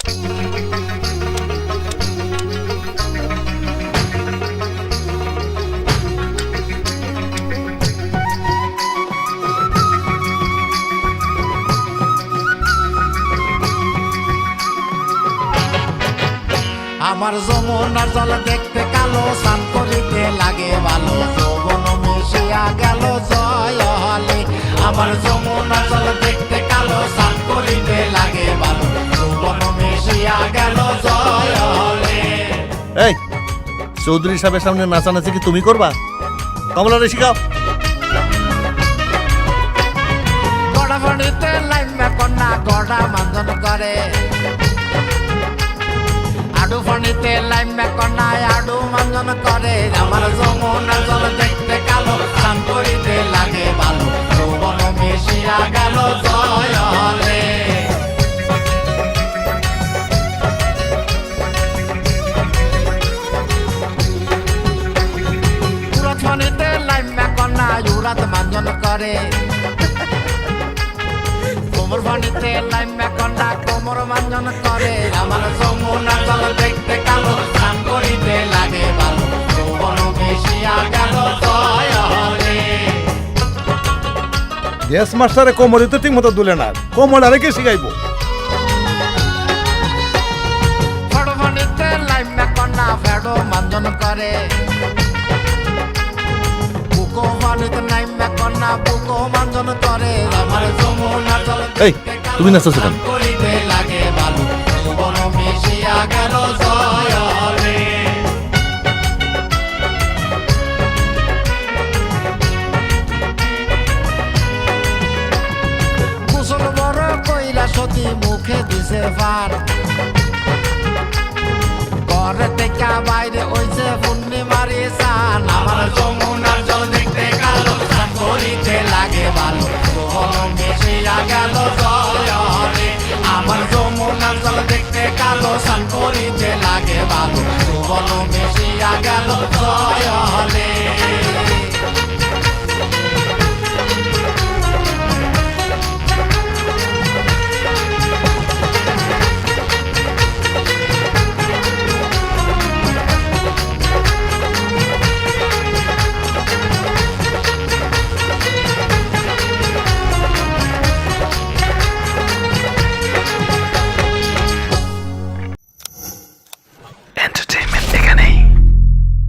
আমার যমুনার জল দেখতে কালো, স্নান করিতে লাগে ভালো, যৌবন মিশিয়া গেল জয় হলে। আমার যমুনার জল দেখতে কালো, স্নান করিতে লাগে ভালো, যৌবন মিশিয়া গেল জয় হলে। এই চৌধুরী সাহেবের সামনে নাচানাচি কি তুমি করবা? কমলারে শিখাও। গড়া পানিতে লাইমা কন্যা গড়া মাঞ্জন করে, আডু পানিতে লাইমা কন্যা আডু মাঞ্জন করে। আমার যমুনার জল দেখতে কালো, স্নান করিতে লাগে ভালো, যৌবন মিশিয়া গেল জয় হলে। উড়াত পানিতে লাইমা কন্যা উড়াত মাঞ্জন করে, কোমর পানিতে লাইমা কন্যা কোমর মাঞ্জন করে। আমার যমুনার জল দেখতে কালো, স্নান করিতে লাগে ভালো, যৌবন মিশিয়া গেল জয় হলে। গ্যাস মাস্টারে কোমরে তো ঠিক মতো দুলে না, কোমর আরে কে শিখাইবো? ফেডো পানিতে লাইমা কন্যা ফেডো মাঞ্জন করে, বুকো পানিতে লাইমা কন্যা বুকো মাঞ্জন করে। আমার যমুনার জল এই তুমি নাচছো কেন? করিতে লাগে ভালো, যৌবন মিশিয়া গেল জয় হলে। কুশল বড় কইলা সতী মুখে দিছে পার, ঘরে থেকে বাইরে হইছে পূর্ণিমারি চান। আমার যমুনার জল দেখতে কালো, স্নান করিতে লাগে ভালো, যৌবন মিশিয়া গেল জয় হলে। আমার যমুনার জল দেখতে কালো, স্নান করিতে লাগে ভালো, যৌবন মিশিয়া গেল জয় হলে।